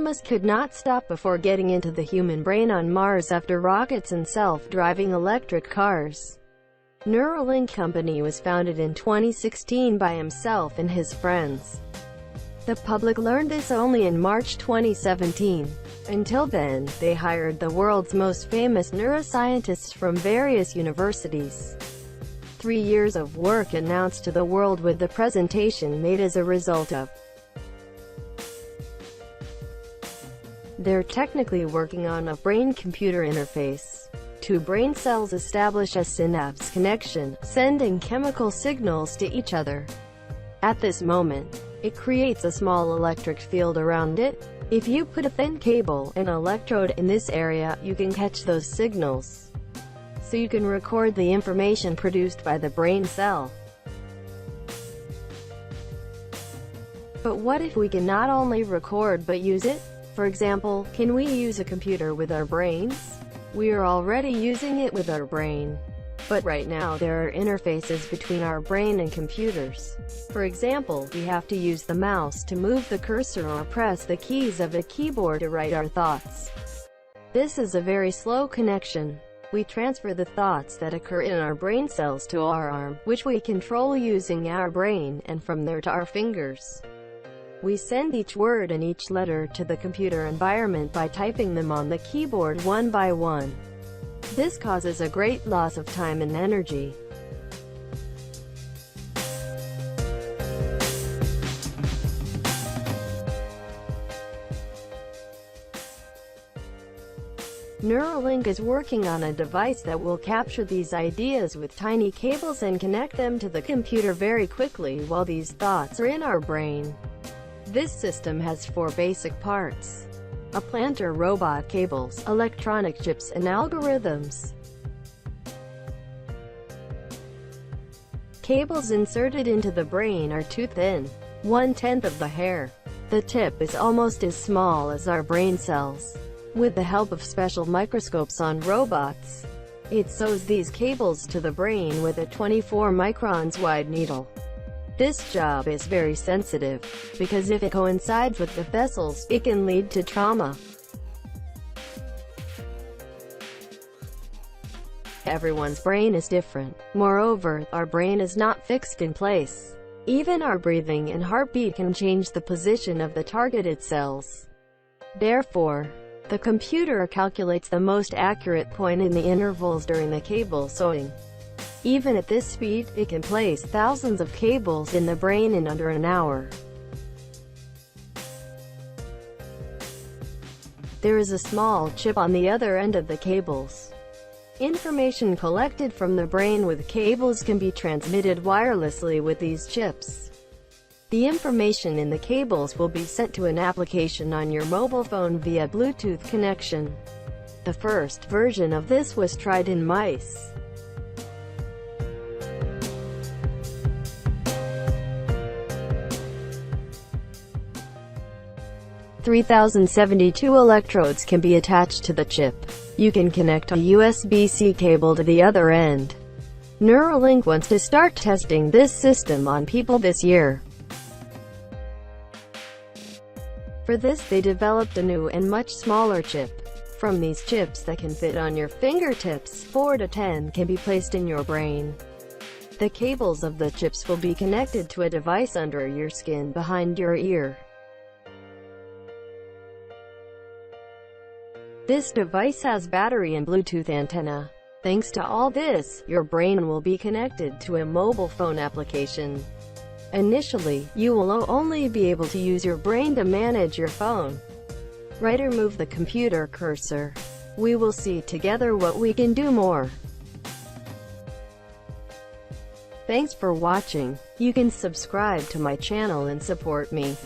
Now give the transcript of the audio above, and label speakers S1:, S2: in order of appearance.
S1: Musk could not stop before getting into the human brain on Mars after rockets and self-driving electric cars. NEURALINK Company was founded in 2016 by himself and his friends. The public learned this only in March 2017. Until then, they hired the world's most famous neuroscientists from various universities. 3 years of work announced to the world with the presentation made as a result of. They're technically working on a brain-computer interface. Two brain cells establish a synapse connection, sending chemical signals to each other. At this moment, it creates a small electric field around it. If you put a thin cable and electrode in this area, you can catch those signals. So you can record the information produced by the brain cell. But what if we can not only record but use it? For example, can we use a computer with our brains? We are already using it with our brain. But right now there are interfaces between our brain and computers. For example, we have to use the mouse to move the cursor or press the keys of a keyboard to write our thoughts. This is a very slow connection. We transfer the thoughts that occur in our brain cells to our arm, which we control using our brain, and from there to our fingers. We send each word and each letter to the computer environment by typing them on the keyboard one by one. This causes a great loss of time and energy. NEURALINK is working on a device that will capture these ideas with tiny cables and connect them to the computer very quickly while these thoughts are in our brain. This system has 4 basic parts: a planter robot, cables, electronic chips, and algorithms. Cables inserted into the brain are too thin, 1/10 of the hair. The tip is almost as small as our brain cells. With the help of special microscopes on robots, it sews these cables to the brain with a 24 microns wide needle. This job is very sensitive, because if it coincides with the vessels, it can lead to trauma. Everyone's brain is different. Moreover, our brain is not fixed in place. Even our breathing and heartbeat can change the position of the targeted cells. Therefore, the computer calculates the most accurate point in the intervals during the cable sewing. Even at this speed, it can place thousands of cables in the brain in under an hour. There is a small chip on the other end of the cables. Information collected from the brain with cables can be transmitted wirelessly with these chips. The information in the cables will be sent to an application on your mobile phone via Bluetooth connection. The first version of this was tried in mice. 3,072 electrodes can be attached to the chip. You can connect a USB-C cable to the other end. NEURALINK wants to start testing this system on people this year. For this, they developed a new and much smaller chip. From these chips that can fit on your fingertips, 4 to 10 can be placed in your brain. The cables of the chips will be connected to a device under your skin behind your ear. This device has battery and Bluetooth antenna. Thanks to all this, your brain will be connected to a mobile phone application. Initially, you will only be able to use your brain to manage your phone. Right or move the computer cursor. We will see together what we can do more. Thanks for watching. You can subscribe to my channel and support me.